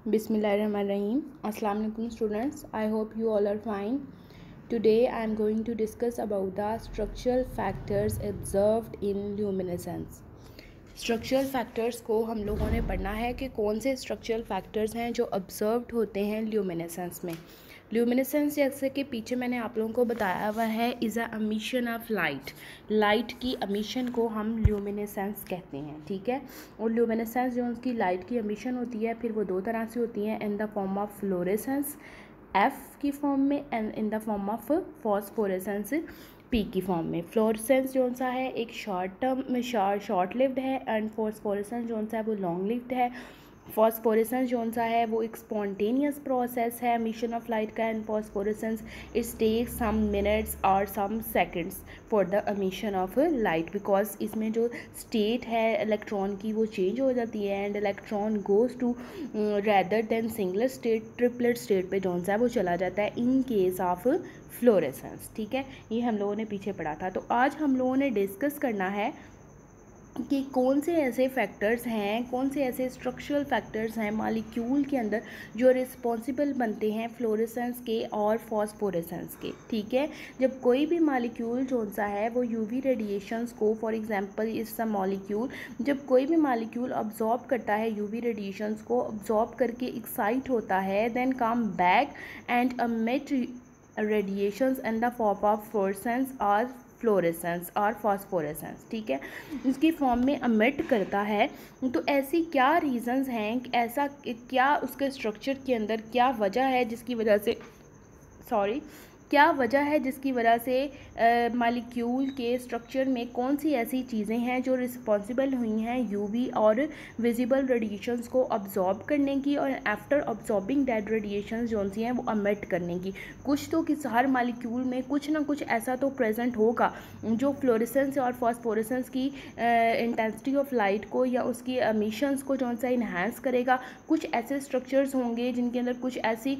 Bismillahirrahmanirrahim. Assalamu alaikum students. I hope you all are fine. Today I am going to discuss about the structural factors observed in luminescence. Structural factors को हम लोगों ने पढ़ना है कि कौन से स्ट्रक्चरल फैक्टर्स हैं जो ऑब्जर्व्ड होते हैं ल्यूमिनेसेंस में। ल्यूमिनेसेंस जैसे कि पीछे मैंने आप लोगों को बताया हुआ है is a emission of light. Light की एमिशन को हम ल्यूमिनेसेंस कहते हैं, ठीक है। और ल्यूमिनेसेंस जो उसकी लाइट की एमिशन होती है फिर वो दो तरह से होती है, in the form of fluorescence F की फॉर्म में and in the form of phosphorescence P की फॉर्म में। फ्लोरेसेंस जो सा है एक शॉर्ट टर्म में शॉर्ट लिव्ड है एंड फॉस्फोरेसेंस जो सा है वो लॉन्ग लिव्ड है। फॉस्फोरेसेंस जो सा है वो एक स्पॉन्टेनियस प्रोसेस है एमिशन ऑफ लाइट का, and phosphorescence its take some minutes और some seconds for the emission of light, because इसमें जो स्टेट है इलेक्ट्रॉन की वो चेंज हो जाती है and electron goes to rather than single state triplet state पे जो सा है वो चला जाता है इन केस ऑफ फ्लोरेसेंस, ठीक है। ये हम लोगों ने पीछे पढ़ा था। तो आज हम लोगों ने डिस्कस करना है कि कौन से ऐसे फैक्टर्स हैं, कौन से ऐसे स्ट्रक्चरल फैक्टर्स हैं मॉलिक्यूल के अंदर जो रिस्पॉन्सिबल बनते हैं फ्लोरेसेंस के और फॉस्फोरेसेंस के, ठीक है। जब कोई भी मॉलिक्यूल जो सा है वो यूवी रेडिएशंस को, फॉर एग्जांपल इस मॉलिक्यूल, जब कोई भी मॉलिक्यूल अब्जॉर्ब करता है यूवी रेडिएशंस को, अब्जॉर्ब करके एक्साइट होता है, then come back and emit radiations in the form of fluorescence और फ्लोरेसेंस और फॉस्फोरेसेंस, ठीक है, इसकी फॉर्म में अमिट करता है। तो ऐसी क्या रीज़न्स हैं, ऐसा क्या उसके स्ट्रक्चर के अंदर क्या वजह है जिसकी वजह से क्या वजह है जिसकी वजह से मॉलिक्यूल के स्ट्रक्चर में कौन सी ऐसी चीज़ें हैं जो रिस्पॉन्सिबल हुई हैं यूवी और विजिबल रेडिएशंस को अब्जॉर्ब करने की और आफ्टर अब्जॉर्बिंग दैट रेडिएशंस जो सी हैं वो अमिट करने की। कुछ तो किस हर मॉलिक्यूल में कुछ ना कुछ ऐसा तो प्रेजेंट होगा जो फ्लोरेसेंस और फॉस्फोरेसेंस की इंटेंसिटी ऑफ लाइट को या उसकी एमिशंस को जो सा इन्हांस करेगा। कुछ ऐसे स्ट्रक्चर्स होंगे जिनके अंदर कुछ ऐसी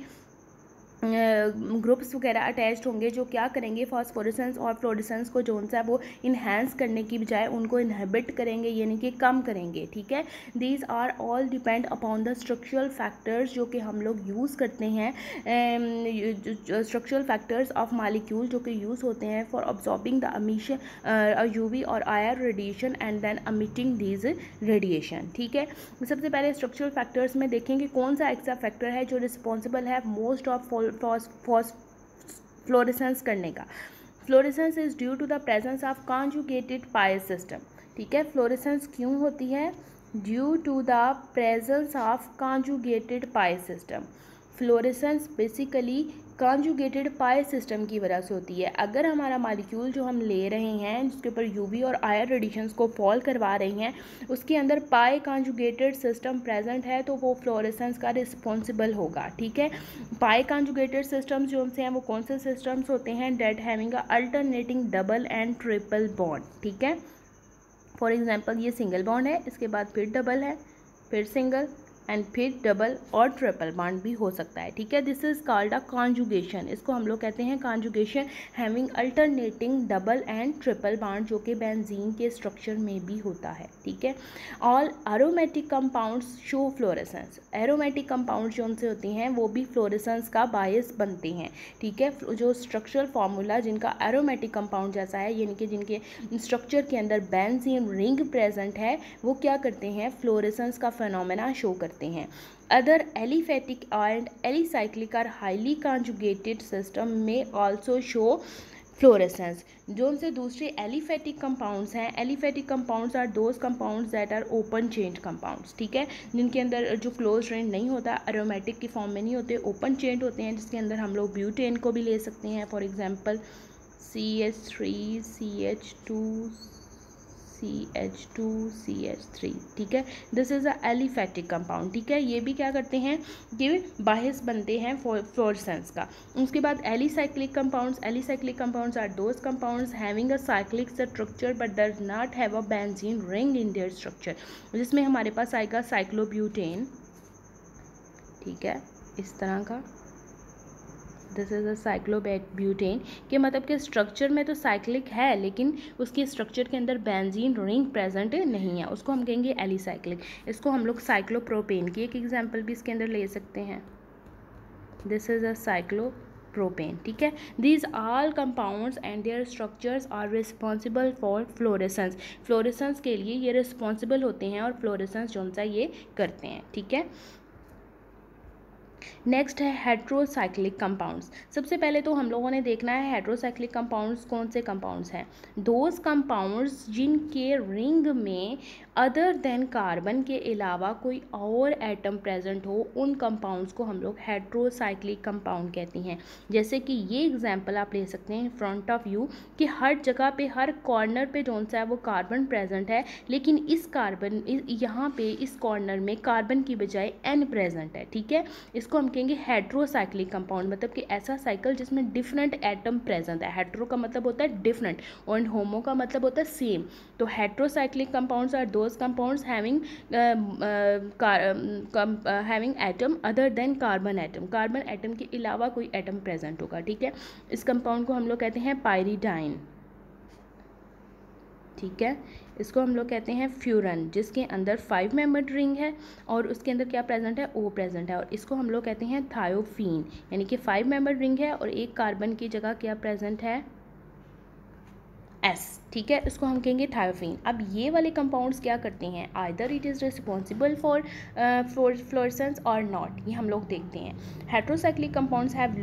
ग्रुप्स वगैरह अटैच्ड होंगे जो क्या करेंगे, फॉस्फोरेसेंस और फ्लोरेसेंस को जो सा है वो इन्हांस करने की बजाय उनको इनहिबिट करेंगे, यानी कि कम करेंगे, ठीक है। These are all depend upon the structural factors जो कि हम लोग यूज़ करते हैं, स्ट्रक्चरल फैक्टर्स ऑफ मॉलिक्यूल जो कि यूज़ होते हैं for absorbing the emission UV और IR radiation and then emitting these radiation, ठीक है। सबसे पहले स्ट्रक्चरल फैक्टर्स में देखेंगे कौन सा ऐसा फैक्टर है जो रिस्पॉन्सिबल है मोस्ट ऑफ फ्लोरेसेंस करने का। Fluorescence is due to the presence of conjugated pi system, ठीक है। फ्लोरेसेंस क्यों होती है? Due to the presence of conjugated pi system. Fluorescence basically conjugated pi system की वजह से होती है। अगर हमारा मॉलिक्यूल जो हम ले रहे हैं जिसके ऊपर यूवी और आईआर रेडिएशंस को फॉल करवा रही हैं उसके अंदर पाई कॉन्जुगेटेड सिस्टम प्रेजेंट है तो वो फ्लोरेसेंस का रिस्पॉन्सिबल होगा, ठीक है। पाई कॉन्जुगेटेड सिस्टम्स जो से हैं वो कौन से सिस्टम्स होते हैं? That having a alternating double and triple bond, ठीक है। फॉर एग्जांपल ये सिंगल बॉन्ड है, इसके बाद फिर डबल है, फिर सिंगल एंड फिर डबल और ट्रिपल बॉन्ड भी हो सकता है, ठीक है। This is called a conjugation. इसको हम लोग कहते हैं conjugation having alternating double and triple bond जो कि बेंजीन के स्ट्रक्चर में भी होता है, ठीक है। All aromatic compounds show fluorescence. Aromatic compound जो उनसे होते हैं वो भी फ्लोरेसेंस का बायस बनते हैं, ठीक है। जो स्ट्रक्चरल फार्मूला जिनका एरोमेटिक कंपाउंड जैसा है, यानी कि जिनके स्ट्रक्चर के अंदर बेंजीन रिंग प्रेजेंट है, वो क्या करते हैं? फ्लोरेसेंस का फिनोमेना शो करते हैं। Other aliphatic and alicyclic are highly conjugated system में आल्सो शो फ्लोरेसेंस। जो उनसे दूसरे एलिफेटिक कंपाउंड्स हैं, aliphatic compounds are those compounds that are open chained compounds, ठीक है, जिनके अंदर जो क्लोज रेंज नहीं होता, एरोमेटिक की फॉर्म में नहीं होते, ओपन चेन्ड होते हैं, जिसके अंदर हम लोग ब्यूटेन को भी ले सकते हैं, for example CH3 CH2 CH2 CH3, ठीक है। This is a aliphatic compound, ठीक है। ये भी क्या करते हैं कि बाहिस बनते हैं फ्लोरेसेंस का। उसके बाद alicyclic compounds are those compounds having a cyclic structure but does not have a benzene ring in their structure, जिसमें हमारे पास आएगा साइक्लोब्यूटेन, ठीक है, इस तरह का दिस इज़ अ साइक्लोब्यूटेन के मतलब कि स्ट्रक्चर में तो साइक्लिक है लेकिन उसके स्ट्रक्चर के अंदर बेंजीन रिंग प्रेजेंट नहीं है, उसको हम कहेंगे एलिसाइक्लिक। इसको हम लोग साइक्लोप्रोपेन की एक एग्जांपल भी इसके अंदर ले सकते हैं। दिस इज़ अ साइक्लोप्रोपेन, ठीक है। These all compounds and their structures are responsible for fluorescence. Fluorescence के लिए ये रिस्पॉन्सिबल होते हैं और फ्लोरेसेंस जो सा ये करते हैं, ठीक है। नेक्स्ट है हेट्रोसाइक्लिक कंपाउंड्स। सबसे पहले तो हम लोगों ने देखना है हेट्रोसाइक्लिक कंपाउंड्स कौन से कंपाउंड्स हैं। दोज कंपाउंड्स जिनके रिंग में अदर देन कार्बन के अलावा कोई और एटम प्रेजेंट हो, उन कंपाउंड्स को हम लोग हेट्रोसाइक्लिक कंपाउंड कहते हैं। जैसे कि ये एग्जांपल आप ले सकते हैं फ्रंट ऑफ यू कि हर जगह पे हर कॉर्नर पे जो सा है वो कार्बन प्रेजेंट है, लेकिन इस कार्बन यहाँ पे इस कॉर्नर में कार्बन की बजाय एन प्रेजेंट है, ठीक है। इसको हम कहेंगे हेट्रोसाइक्लिक कंपाउंड, मतलब कि ऐसा साइकिल जिसमें डिफरेंट एटम प्रेजेंट है। हेट्रो का मतलब होता है डिफरेंट और होमो का मतलब होता है सेम। तो heterocyclic compounds are those compounds having atom other than carbon atom. Carbon atom के अलावा कोई एटम प्रेजेंट होगा, ठीक है। इस कंपाउंड को हम लोग कहते हैं पायरीडाइन, ठीक है। इसको हम लोग कहते हैं फ्यूरन, जिसके अंदर 5 मेंबर्ड रिंग है और उसके अंदर क्या प्रेजेंट है, ओ प्रेजेंट है। और इसको हम लोग कहते हैं थायोफीन, यानी कि 5 मेंबर्ड रिंग है और एक कार्बन की जगह क्या प्रेजेंट है, एस, ठीक है। इसको हम कहेंगे थायोफीन। अब ये वाले कंपाउंड्स क्या करते हैं, either it is responsible for fluorescence or not, ये हम लोग देखते हैं। Heterocyclic compounds have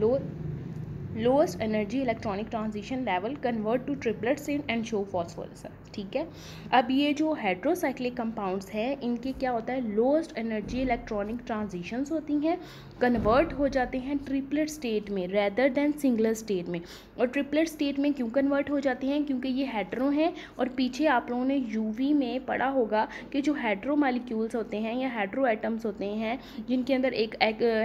lowest energy electronic transition level, convert to triplet state and show phosphorescence, ठीक है। अब ये जो हेट्रोसाइक्लिक कंपाउंड्स हैं इनके क्या होता है, लोएस्ट एनर्जी इलेक्ट्रॉनिक ट्रांजिशंस होती हैं, कन्वर्ट हो जाते हैं ट्रिपलेट स्टेट में रेदर देन सिंगल स्टेट में। और ट्रिपलेट स्टेट में क्यों कन्वर्ट हो जाती हैं, क्योंकि ये हेट्रो हैं और पीछे आप लोगों ने यूवी में पढ़ा होगा कि जो हेट्रो मालिक्यूल्स होते हैं या हेट्रो एटम्स होते हैं जिनके अंदर एक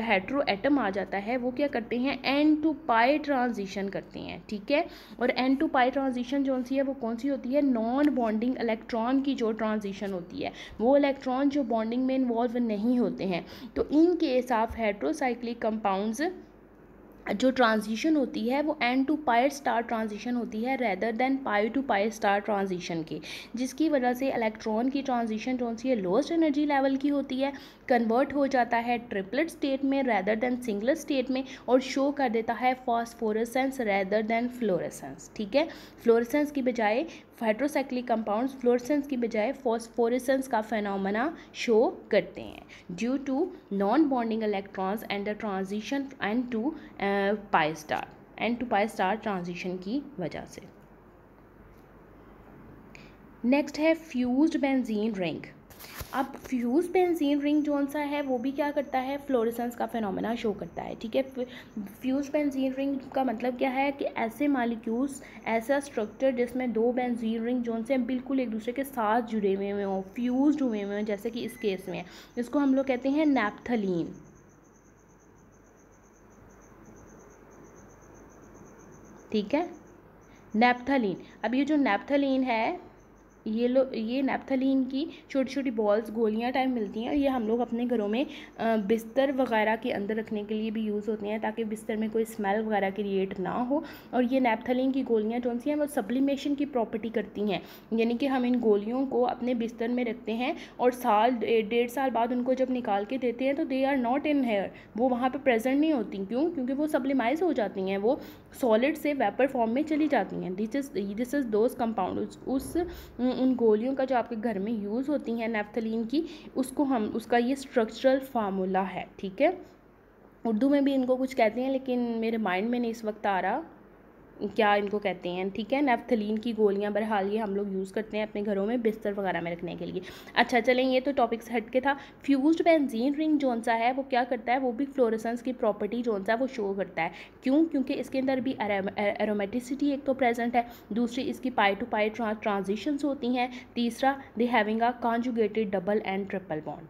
हेट्रो एटम आ जाता है, वो क्या करते हैं, एन टू पाई ट्रांजिशन करते हैं, ठीक है। और एन टू पाई ट्रांजिशन जो सी है वो कौन सी होती है, नॉन बॉन्डिंग इलेक्ट्रॉन की जो ट्रांजिशन होती है, वो इलेक्ट्रॉन जो बॉन्डिंग में इन्वॉल्व नहीं होते हैं। तो in case of heterocyclic compounds जो ट्रांजिशन होती है वो n to pi star transition होती है rather than pi to pi star transition की, जिसकी वजह से इलेक्ट्रॉन की ट्रांजिशन जो सी है लोएस्ट एनर्जी लेवल की होती है, कन्वर्ट हो जाता है ट्रिपलेट स्टेट में रेदर देन सिंगल स्टेट में और शो कर देता है फॉस्फोरेसेंस रेदर देन फ्लोरेसेंस, ठीक है। फ्लोरेसेंस की बजाय हेट्रोसाइक्लिक कंपाउंड्स फ्लोरेसेंस की बजाय फॉस्फोरेसेंस का फेनोमेना शो करते हैं due to non bonding electrons and the transition n to pi star transition की वजह से। नेक्स्ट है फ्यूज्ड बेंजीन रिंग। अब फ्यूज बेंजीन रिंग जो सा है वो भी क्या करता है, फ्लोरेसेंस का फिनोमेना शो करता है, ठीक है। फ्यूज बेंजीन रिंग का मतलब क्या है कि ऐसे मालिक्यूल्स, ऐसा स्ट्रक्चर जिसमें 2 बेंजीन रिंग जो से बिल्कुल एक दूसरे के साथ जुड़े हुए हों, फ्यूज्ड हुए हुए हों, जैसे कि इस केस में इसको हम लोग कहते हैं नैप्थलीन, ठीक है, नैप्थलीन। अब ये जो नैप्थलीन है ये नैप्थलीन की छोटी छोटी बॉल्स गोलियां टाइप मिलती हैं और ये हम लोग अपने घरों में बिस्तर वगैरह के अंदर रखने के लिए भी यूज़ होती हैं ताकि बिस्तर में कोई स्मेल वगैरह क्रिएट ना हो। और ये नैप्थलीन की गोलियां जो सी हैं वो सब्लिमेशन की प्रॉपर्टी करती हैं, यानी कि हम इन गोलियों को अपने बिस्तर में रखते हैं और 1.5 साल बाद उनको जब निकाल के देते हैं तो they are not in here, वो वहाँ पर प्रेजेंट नहीं होती। क्यों? क्योंकि वो सब्लिमाइज हो जाती हैं, वो सॉलिड से वेपर फॉर्म में चली जाती हैं। दिस इज़ दोज कंपाउंड, उन गोलियों का जो आपके घर में यूज़ होती हैं नैप्थलीन की, उसका ये स्ट्रक्चरल फार्मूला है, ठीक है। उर्दू में भी इनको कुछ कहते हैं लेकिन मेरे माइंड में नहीं इस वक्त आ रहा क्या इनको कहते हैं, ठीक है। नैप्थलीन की गोलियां बहरहाल ये हम लोग यूज़ करते हैं अपने घरों में बिस्तर वगैरह में रखने के लिए। अच्छा चलें, ये तो टॉपिक्स हट के था। फ्यूज्ड बेंजीन रिंग जोन सा है वो क्या करता है, वो भी फ्लोरेसेंस की प्रॉपर्टी जोन सा है वो शो करता है। क्यों? क्योंकि इसके अंदर भी एरोमेटिसिटी एक तो प्रेजेंट है, दूसरी इसकी पाई टू पाई ट्रांजिशंस होती हैं, तीसरा they having a conjugated double and triple bond,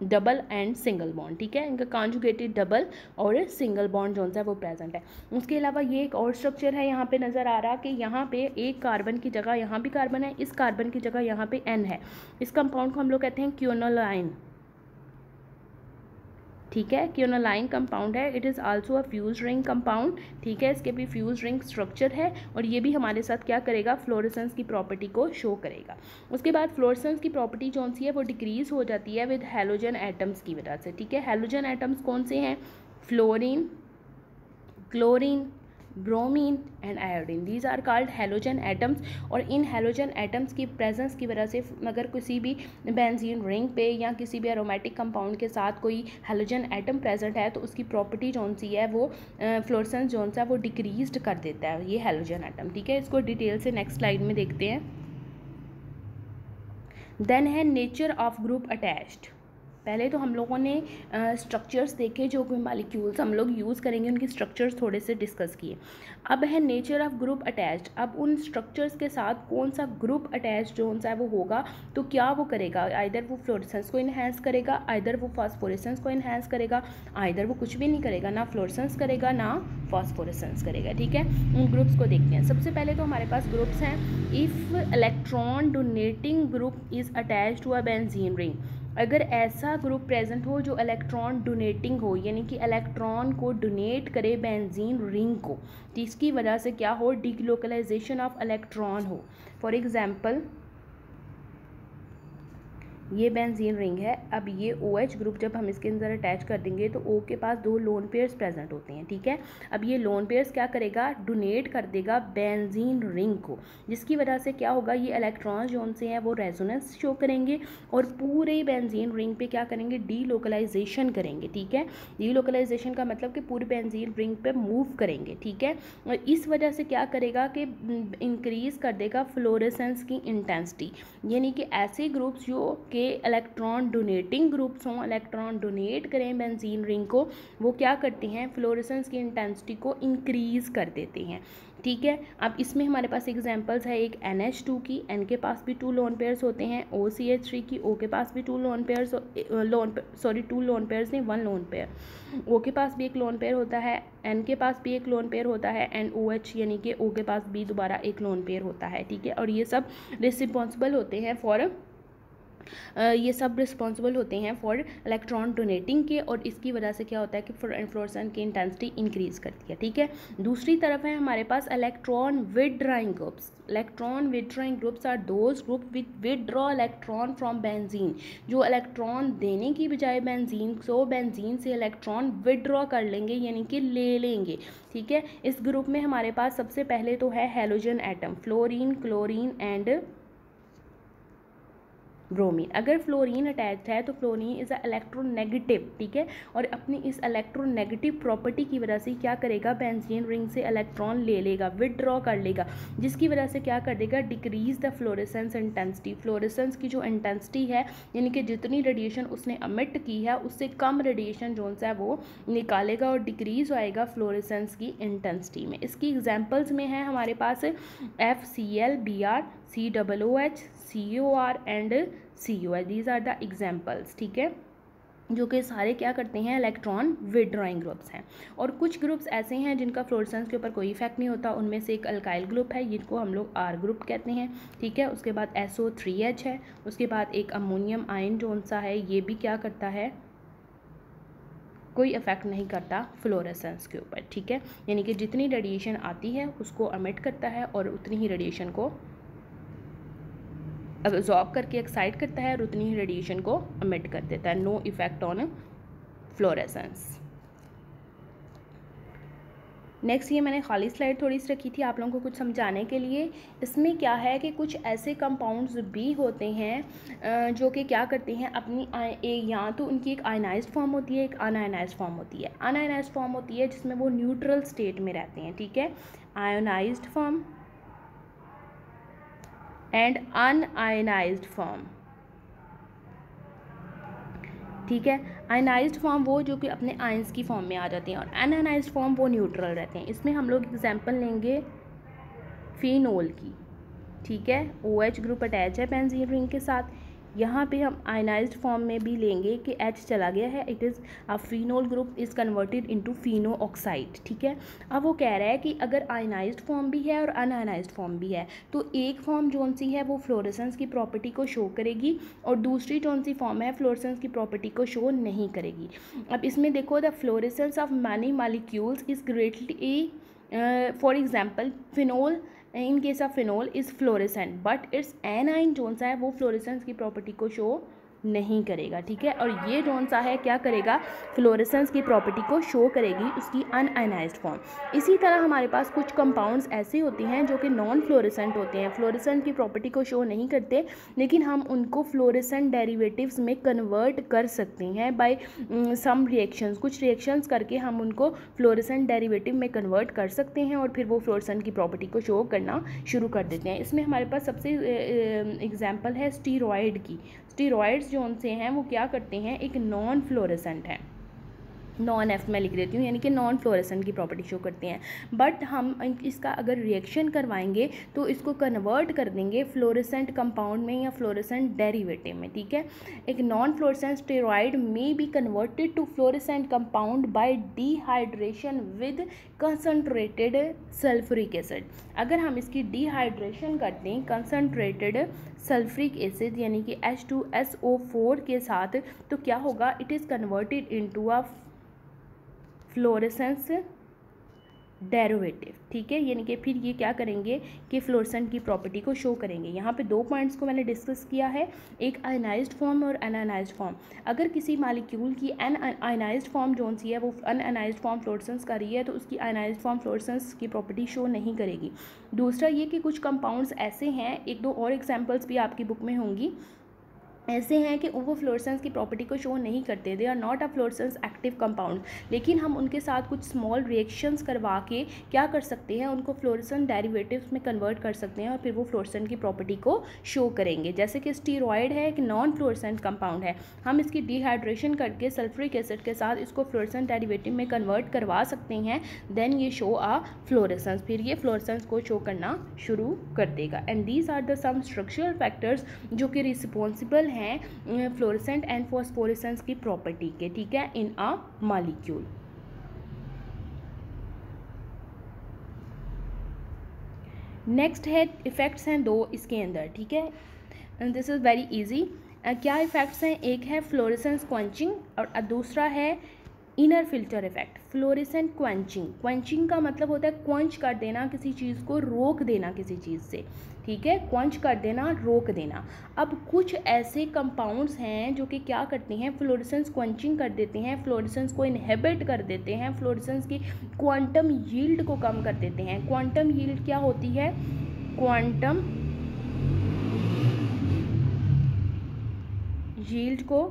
double and single bond, ठीक है। इनका कॉन्जुगेटेड डबल और सिंगल बॉन्ड जो है वो प्रेजेंट है। उसके अलावा ये एक और स्ट्रक्चर है यहाँ पे नज़र आ रहा कि यहाँ पे एक कार्बन की जगह यहाँ भी कार्बन है, इस कार्बन की जगह यहाँ पे एन है। इस कंपाउंड को हम लोग कहते हैं क्योनोलाइन, ठीक है, क्विनोलाइन कंपाउंड है, it is also a fuse ring compound, ठीक है, इसके भी फ्यूज रिंग स्ट्रक्चर है और ये भी हमारे साथ क्या करेगा, फ्लोरेसेंस की प्रॉपर्टी को शो करेगा। उसके बाद फ्लोरेसेंस की प्रॉपर्टी जो सी है वो डिक्रीज हो जाती है विद हेलोजन एटम्स की वजह से, ठीक है। हेलोजन एटम्स कौन से हैं, fluorine, chlorine, bromine and iodine, these are called halogen atoms. और इन हेलोजन एटम्स की प्रेजेंस की वजह से अगर किसी भी बेंजीन रिंग पे या किसी भी एरोमेटिक कंपाउंड के साथ कोई हेलोजन एटम प्रेजेंट है तो उसकी प्रॉपर्टी जौन सी है वो फ्लोरेसेंस जौन सा है वो डिक्रीज्ड कर देता है ये हेलोजन एटम, ठीक है। इसको डिटेल से नेक्स्ट स्लाइड में देखते हैं। देन है नेचर ऑफ ग्रुप अटैच्ड। पहले तो हम लोगों ने स्ट्रक्चर्स देखे जो कोई मालिक्यूल्स हम लोग यूज़ करेंगे उनके स्ट्रक्चर्स थोड़े से डिस्कस किए। अब है नेचर ऑफ ग्रुप अटैच्ड। अब उन स्ट्रक्चर्स के साथ कौन सा ग्रुप अटैच जो सा है वो होगा तो क्या वो करेगा, आइदर वो फ्लोरेसेंस को इन्हेंस करेगा, आइदर वो फास्फोरेसेंस को इन्हेंस करेगा, आइदर वो कुछ भी नहीं करेगा, ना फ्लोरेसेंस करेगा ना फास्फोरेसेंस करेगा, ठीक है। उन ग्रुप्स को देखते हैं। सबसे पहले तो हमारे पास ग्रुप्स हैं, if electron donating group is attach to a benzene ring. अगर ऐसा ग्रुप प्रेजेंट हो जो इलेक्ट्रॉन डोनेटिंग हो, यानी कि इलेक्ट्रॉन को डोनेट करे बेंजीन रिंग को, जिसकी वजह से क्या हो, डिलोकलाइजेशन ऑफ इलेक्ट्रॉन हो। फॉर एग्जांपल ये बेंजीन रिंग है, अब ये OH ग्रुप जब हम इसके अंदर अटैच कर देंगे तो O के पास 2 लोन पेयर्स प्रेजेंट होते हैं, ठीक है। अब ये लोन पेयर्स क्या करेगा, डोनेट कर देगा बेंजीन रिंग को, जिसकी वजह से क्या होगा, ये इलेक्ट्रॉन जो उनसे हैं वो रेजोनेंस शो करेंगे और पूरे बेंजीन रिंग पे क्या करेंगे, डीलोकलाइजेशन करेंगे, ठीक है। डीलोकलाइजेशन का मतलब कि पूरे बेंजीन रिंग पे मूव करेंगे, ठीक है। और इस वजह से क्या करेगा कि इंक्रीज कर देगा फ्लोरेसेंस की इंटेंसिटी, यानी कि ऐसे ग्रुप्स जो के इलेक्ट्रॉन डोनेटिंग ग्रुप्स हों, इलेक्ट्रॉन डोनेट करें बेंजीन रिंग को, वो क्या करते हैं, फ्लोरेसेंस की इंटेंसिटी को इंक्रीज कर देते हैं, ठीक है। अब इसमें हमारे पास एग्जांपल्स है, एक NH2 की, N के पास भी 2 लोन पेयर्स होते हैं, OCH3 की, O के पास भी 2 लोन पेयर्स, 2 लोन पेयर्स नहीं 1 लोन पेयर, O के पास भी एक लोन पेयर होता है, N के पास भी एक लोन पेयर होता है एंड OH यानी कि O के पास भी दोबारा एक लोन पेयर होता है, ठीक है। और ये सब रिस्पॉन्सिबल होते हैं फॉर फॉर इलेक्ट्रॉन डोनेटिंग के, और इसकी वजह से क्या होता है कि फ्लोरेसेंस की इंटेंसिटी इंक्रीज करती है, ठीक है। दूसरी तरफ है हमारे पास electron withdrawing groups. Electron withdrawing groups are those group withdraw electron from benzene, जो इलेक्ट्रॉन देने की बजाय बेंजीन से इलेक्ट्रॉन विदड्रॉ कर लेंगे, यानी कि ले लेंगे, ठीक है। इस ग्रुप में हमारे पास सबसे पहले तो है halogen atom, fluorine, chlorine and bromine. अगर फ्लोरीन अटैच्ड है तो फ्लोरीन इज़ अ इलेक्ट्रोनेगेटिव, ठीक है, और अपनी इस इलेक्ट्रोनेगेटिव प्रॉपर्टी की वजह से क्या करेगा, बेंजीन रिंग से इलेक्ट्रॉन ले लेगा, विदड्रॉ कर लेगा, जिसकी वजह से क्या कर देगा, decrease the fluorescence intensity. Fluorescence की जो इंटेंसिटी है, यानी कि जितनी रेडिएशन उसने अमिट की है उससे कम रेडिएशन जो है वो निकालेगा और डिक्रीज आएगा फ्लोरेसेंस की इंटेंसिटी में। इसकी एग्जाम्पल्स में है हमारे पास FCl, Br, COOH, COR and COH, these are the examples, ठीक है, जो कि सारे क्या करते हैं, इलेक्ट्रॉन विदड्रॉइंग ग्रुप्स हैं। और कुछ ग्रुप्स ऐसे हैं जिनका फ्लोरेसेंस के ऊपर कोई इफेक्ट नहीं होता, उनमें से एक अल्काइल ग्रुप है, जिनको हम लोग R ग्रुप कहते हैं, ठीक है। उसके बाद SO3H है, उसके बाद एक अमोनियम आयन जो सा है ये भी क्या करता है, कोई इफेक्ट नहीं करता फ्लोरेसेंस के ऊपर, ठीक है। यानी कि जितनी रेडिएशन आती है उसको एमिट करता है और उतनी ही रेडिएशन को अब्जॉर्ब करके एक्साइट करता है और उतनी ही रेडिएशन को एमिट कर देता है। No effect on fluorescence. Next ये मैंने खाली स्लाइड थोड़ी सी रखी थी आप लोगों को कुछ समझाने के लिए। इसमें क्या है कि कुछ ऐसे कंपाउंड्स भी होते हैं जो कि क्या करते हैं, अपनी या तो उनकी एक आयनाइज्ड फॉर्म होती है, एक अनआयनाइज्ड फॉर्म होती है। अनआयनाइज्ड फॉर्म होती है जिसमें वो न्यूट्रल स्टेट में रहते हैं, ठीक है, ionised form and un-ionised form, ठीक है। आयनाइज्ड फॉर्म वो जो कि अपने आयंस की फॉर्म में आ जाते हैं और अनआयनाइज्ड फॉर्म वो न्यूट्रल रहते हैं। इसमें हम लोग एग्जांपल लेंगे फिनोल की, ठीक है। OH ग्रुप अटैच है बेंजीन रिंग के साथ, यहाँ पे हम आयनाइज्ड फॉर्म में भी लेंगे कि H चला गया है, it is a phenol group is converted into Fino oxide, ठीक है। अब वो कह रहा है कि अगर आयनाइज्ड फॉर्म भी है और अनआयनाइज्ड फॉर्म भी है तो एक फॉर्म जोन सी है वो फ्लोरेसेंस की प्रॉपर्टी को शो करेगी और दूसरी जोन सी फॉर्म है फ्लोरेसेंस की प्रॉपर्टी को शो नहीं करेगी। अब इसमें देखो, the fluorescence of many molecules is greatly for example phenol, in case of phenol is fluorescent but it's A9 zone सा है वो फ्लोरेसेंस की प्रॉपर्टी को शो नहीं करेगा, ठीक है। और ये जोन सा है क्या करेगा, फ्लोरेसेंस की प्रॉपर्टी को शो करेगी उसकी अनआयनाइज्ड फॉर्म। इसी तरह हमारे पास कुछ कंपाउंड्स ऐसे होते हैं जो कि नॉन फ्लोरेसेंट होते हैं, फ्लोरेसेंट की प्रॉपर्टी को शो नहीं करते, लेकिन हम उनको फ्लोरेसेंट डेरिवेटिव्स में कन्वर्ट कर सकते हैं बाय सम रिएक्शंस, कुछ रिएक्शंस करके हम उनको फ्लोरेसेंट डेरिवेटिव में कन्वर्ट कर सकते हैं और फिर वो फ्लोरेसेंट की प्रॉपर्टी को शो करना शुरू कर देते हैं। इसमें हमारे पास सबसे एग्जाम्पल है स्टीरॉयड की। स्टीरॉयड्स जो उनसे हैं वो क्या करते हैं, एक नॉन फ्लोरेसेंट है, नॉन एफ में लिख देती हूँ, यानी कि नॉन फ्लोरेसेंट की प्रॉपर्टी शो करते हैं, बट हम इसका अगर रिएक्शन करवाएंगे तो इसको कन्वर्ट कर देंगे फ्लोरेसेंट कंपाउंड में या फ्लोरेसेंट डेरिवेटिव में, ठीक है। एक non fluorescent steroid may be converted to fluorescent compound by dehydration with concentrated sulphuric acid. अगर हम इसकी डिहाइड्रेशन करते हैं कंसनट्रेटेड सल्फ्यूरिक एसिड यानी कि H2SO4 के साथ, तो क्या होगा, it is converted into a fluorescence derivative, ठीक है। यानी कि फिर ये क्या करेंगे कि फ्लोरेसेंट की प्रॉपर्टी को शो करेंगे। यहाँ पे दो पॉइंट्स को मैंने डिस्कस किया है, एक आयनाइज्ड फॉर्म और अनआयनाइज्ड फॉर्म। अगर किसी मॉलिक्यूल की अनआयनाइज्ड फॉर्म जोन सी है वो अनआयनाइज्ड फॉर्म फ्लोरेसेंस कर रही है तो उसकी आयनाइज्ड फॉर्म फ्लोरेसेंस की प्रॉपर्टी शो नहीं करेगी। दूसरा ये कि कुछ कंपाउंड्स ऐसे हैं, एक दो और एग्जाम्पल्स भी आपकी बुक में होंगी, ऐसे हैं कि वो फ्लोरेसेंस की प्रॉपर्टी को शो नहीं करते, they are not a fluorescence active compound, लेकिन हम उनके साथ कुछ स्मॉल रिएक्शंस करवा के क्या कर सकते हैं, उनको फ्लोरेसेंट डेरिवेटिव्स में कन्वर्ट कर सकते हैं और फिर वो फ्लोरेसेंट की प्रॉपर्टी को शो करेंगे। जैसे कि स्टीरॉयड है, एक नॉन फ्लोरेसेंट कंपाउंड है, हम इसकी डिहाइड्रेशन करके सल्फ्यूरिक एसिड के साथ इसको फ्लोरेसेंट डेरिवेटिव में कन्वर्ट करवा सकते हैं, देन ये शो आ फ्लोरेसेंस, फिर ये फ्लोरेसेंस को शो करना शुरू कर देगा। And these are the some structural factors जो कि रिस्पॉन्सिबल हैं फ्लोरेसेंट एंड फॉस्फोरेसेंस की प्रॉपर्टी के, ठीक है, इन अ मॉलिक्यूल। नेक्स्ट है इफेक्ट्स हैं दो इसके अंदर, ठीक है, and this is very easy. क्या इफेक्ट्स हैं, एक है फ्लोरेसेंस क्वेंचिंग और दूसरा है inner filter effect. Fluorescent quenching, quenching का मतलब होता है क्वेंच कर देना किसी चीज़ को, रोक देना किसी चीज़ से, ठीक है, क्वेंच कर देना, रोक देना। अब कुछ ऐसे कंपाउंड्स हैं जो कि क्या करते हैं, फ्लोरेसेंस क्वेंचिंग कर देते हैं, फ्लोरेसेंस को इनहिबिट कर देते हैं, फ्लोरेसेंस की क्वांटम यील्ड को कम कर देते हैं। क्वांटम यील्ड क्या होती है, क्वांटम यील्ड को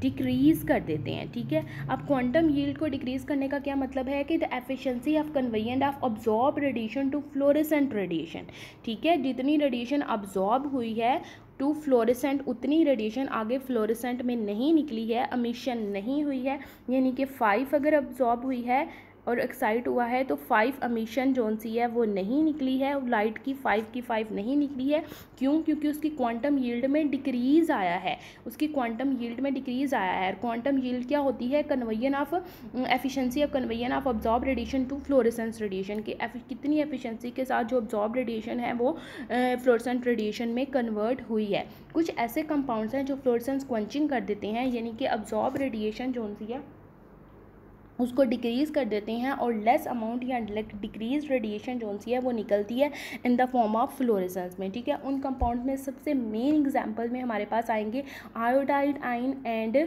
डिक्रीज़ कर देते हैं, ठीक है। अब क्वांटम यील्ड को डिक्रीज़ करने का क्या मतलब है कि द एफिशिएंसी ऑफ कन्वेयन of absorb radiation to fluorescent radiation, ठीक है, जितनी रेडिएशन अब्जॉर्ब हुई है टू फ्लोरेसेंट उतनी रेडिएशन आगे फ्लोरेसेंट में नहीं निकली है, एमिशन नहीं हुई है, यानी कि 5 अगर अब्जॉर्ब हुई है और एक्साइट हुआ है तो 5 एमिशन जोन सी है वो नहीं निकली है, और लाइट की 5 नहीं निकली है। क्यों? क्योंकि उसकी क्वांटम यील्ड में डिक्रीज़ आया है, उसकी क्वांटम यील्ड में डिक्रीज़ आया है। क्वांटम यील्ड क्या होती है, कन्वेयन ऑफ एफिशिएंसी ऑफ कन्वेयन of absorb radiation to fluorescence radiation की कितनी एफिशिएंसी के साथ जो अब्जॉर्ब रेडिएशन है वो फ्लोरेसेंट रेडिएशन में कन्वर्ट हुई है। कुछ ऐसे कंपाउंड्स हैं जो फ्लोरेसेंस क्वेंचिंग कर देते हैं, यानी कि अब्जॉर्ब रेडिएशन जोन सी है उसको डिक्रीज़ कर देते हैं और लेस अमाउंट या डिक्रीज रेडिएशन जोन सी है वो निकलती है in the form of fluorescence में, ठीक है। उन कंपाउंड में सबसे मेन एग्जांपल में हमारे पास आएंगे iodide ion and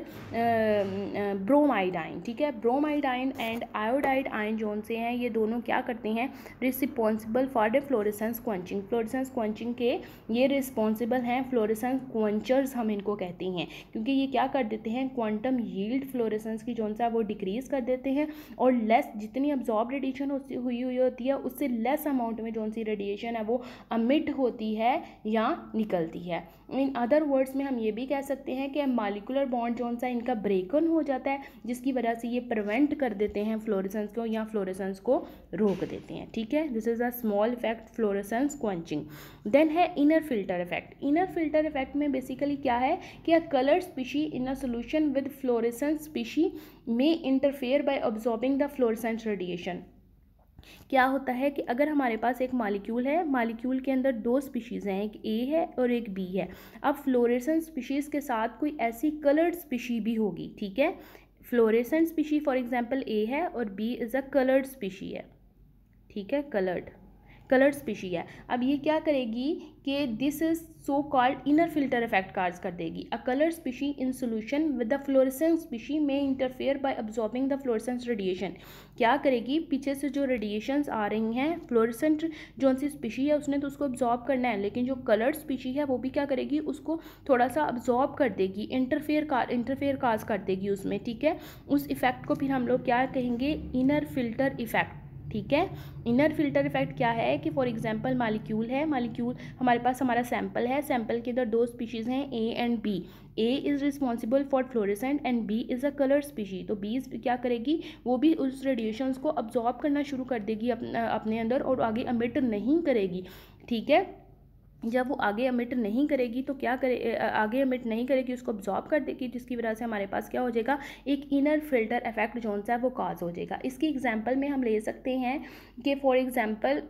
bromide ion, ठीक है। Bromide ion and iodide ion zone से हैं, ये दोनों क्या करते हैं, responsible for the fluorescence quenching, fluorescence quenching के ये रिस्पॉन्सिबल हैं, फ्लोरेसेंस क्वेंचर्स हम इनको कहते हैं, क्योंकि ये क्या कर देते हैं, क्वांटम यील्ड फ्लोरेसेंस की जोन सा वो डिक्रीज़ कर देते हैं और लेस जितनी अब्जॉर्ब रेडिएशन हुई होती है उससे लेस अमाउंट में जोन सी रेडिएशन है वो अमिट होती है या निकलती है। इन अदर वर्ड्स में हम ये भी कह सकते हैं कि मॉलिक्यूलर बॉन्ड जोन सा इनका ब्रेकन हो जाता है, जिसकी वजह से ये प्रिवेंट कर देते हैं फ्लोरेसेंस को या फ्लोरेसेंस को रोक देते हैं, ठीक है। This is a small effect fluorescence quenching. Then है inner filter effect. Inner filter effect में बेसिकली क्या है कि a colour species in a solution with fluorescence species में interfere by absorbing the fluorescence radiation. क्या होता है कि अगर हमारे पास एक मॉलिक्यूल है, मॉलिक्यूल के अंदर दो स्पीशीज़ हैं, एक ए है और एक बी है। अब फ्लोरेसेंट स्पीशीज़ के साथ कोई ऐसी कलर्ड स्पीशी भी होगी, ठीक है। Fluorescent species for example A है और B is a coloured species है, ठीक है, कलर्ड स्पीशी है। अब ये क्या करेगी कि this is so called inner filter effect कार्स कर देगी। A colour species in solution with the fluorescence species में interfere by absorbing the fluorescence radiation. क्या करेगी, पीछे से जो रेडिएशंस आ रही हैं, फ्लोरेसेंट जो सी स्पीशी है उसने तो उसको अब्जॉर्ब करना है, लेकिन जो कलर्ड स्पीशी है वो भी क्या करेगी, उसको थोड़ा सा अब्जॉर्ब कर देगी, इंटरफेयर काज कर देगी उसमें, ठीक है। उस इफेक्ट को फिर हम लोग क्या कहेंगे, इनर फिल्टर इफेक्ट, ठीक है। इनर फिल्टर इफेक्ट क्या है कि फॉर एग्जांपल मॉलिक्यूल है, मॉलिक्यूल हमारे पास हमारा सैंपल है, सैंपल के अंदर दो स्पीशीज़ हैं A and B. A is responsible for fluorescent and B is a colour species. तो बी क्या करेगी, वो भी उस रेडिएशंस को अब्जॉर्ब करना शुरू कर देगी अपने अंदर और आगे एमिट नहीं करेगी, ठीक है। जब वो आगे एमिट नहीं करेगी तो क्या करे, आगे एमिट नहीं करेगी, उसको अब्जॉर्ब कर देगी, जिसकी वजह से हमारे पास क्या हो जाएगा, एक इनर फिल्टर इफेक्ट जो सा है वो काज हो जाएगा। इसकी एग्जांपल में हम ले सकते हैं कि फॉर एग्जांपल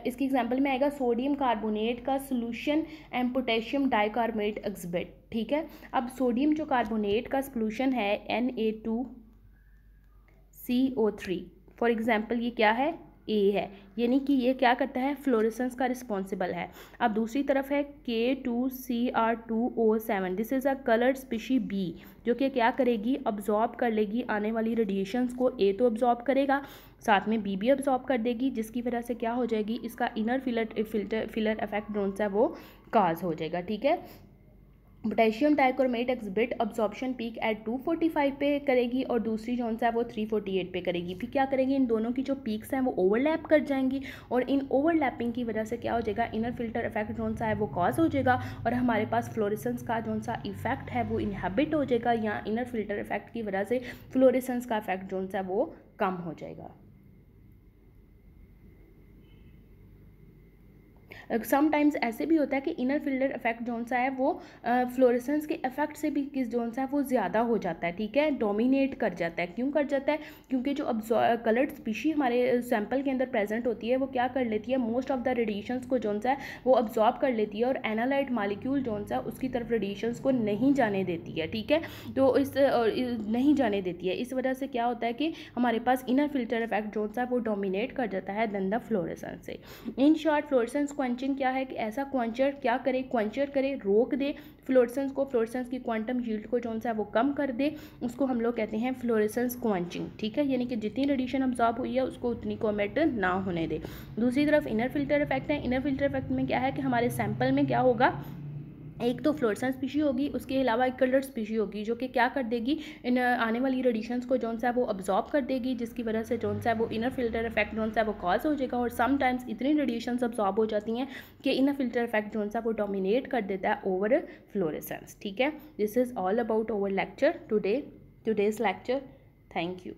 इसकी एग्जांपल में आएगा सोडियम कार्बोनेट का सोल्यूशन एंड पोटेशियम डाइकार्बोनेट एग्जिबिट, ठीक है। अब सोडियम जो कार्बोनेट का सोल्यूशन है Na2CO3 फॉर एग्जांपल ये क्या है, ए है, यानी कि ये क्या करता है, फ्लोरेसेंस का रिस्पॉन्सिबल है। अब दूसरी तरफ है K2Cr2O7, this is a coloured species B, जो कि क्या करेगी, अब्जॉर्ब कर लेगी आने वाली रेडिएशंस को। ए तो अब्जॉर्ब करेगा, साथ में बी भी अब्जॉर्ब कर देगी, जिसकी वजह से क्या हो जाएगी, इसका इनर फिलर इफेक्ट जो सा वो काज हो जाएगा, ठीक है। Potassium dichromate exhibit absorption peak at 245 पे करेगी और दूसरी जो सा है वो 348 पे करेगी। फिर क्या करेगी, इन दोनों की जो पीक्स हैं वो ओवरलैप कर जाएंगी और इन ओवरलैपिंग की वजह से क्या हो जाएगा, इनर फिल्टर इफेक्ट जो सा है वो कॉज हो जाएगा और हमारे पास फ्लोरेसेंस का जो सा इफेक्ट है वो इनहेबिट हो जाएगा, या इनर फिल्टर इफेक्ट की वजह से फ्लोरेसेंस का इफेक्ट जो सा वो कम हो जाएगा। समटाइम्स ऐसे भी होता है कि इनर फिल्टर इफेक्ट जो सा है वो फ्लोरेसेंस के इफेक्ट से भी किस जो सा है वो ज़्यादा हो जाता है, ठीक है, डोमिनेट कर जाता है। क्यों कर जाता है, क्योंकि जो कलर्ड स्पीशी हमारे सैंपल के अंदर प्रेजेंट होती है वो क्या कर लेती है, मोस्ट ऑफ द रेडिएशंस को जो सा है वो अब्जॉर्ब कर लेती है और एनालाइट मॉलिक्यूल जो सा उसकी तरफ रेडिएशंस को नहीं जाने देती है, ठीक है। तो नहीं जाने देती है, इस वजह से क्या होता है कि हमारे पास इनर फिल्टर इफेक्ट जो सा वो डोमिनेट कर जाता है देन द फ्लोरेसेंस से। इन शॉर्ट फ्लोरेसेंस क्वेंचिंग क्या है कि ऐसा क्वेंचर क्या करे, क्वेंचर करे, रोक दे फ्लोरेसेंस को, फ्लोरेसेंस की क्वांटम यील्ड को जो है वो कम कर दे, उसको हम लोग कहते हैं फ्लोरेसेंस क्वेंचिंग, ठीक है। यानी कि जितनी रेडिएशन अब्जॉर्ब हुई है उसको उतनी को एमिट ना होने दे। दूसरी तरफ इनर फिल्टर इफेक्ट है। इनर फिल्टर इफेक्ट में क्या है कि हमारे सैंपल में क्या होगा, एक तो फ्लोरेसेंस स्पीशी होगी, उसके अलावा एक कलर्ड स्पीशी होगी जो कि क्या कर देगी, इन आने वाली रेडिएशंस को जो सा है वो अब्जॉर्ब कर देगी, जिसकी वजह से जो सा है वो इनर फिल्टर इफेक्ट जो सा है वो कॉज हो जाएगा। और समटाइम्स इतनी रेडिएशंस अब्जॉर्ब हो जाती हैं कि इनर फिल्टर इफेक्ट जो सा वो डोमिनेट कर देता है ओवर फ्लोरेसेंस, ठीक है। This is all about over lecture today's lecture. Thank you.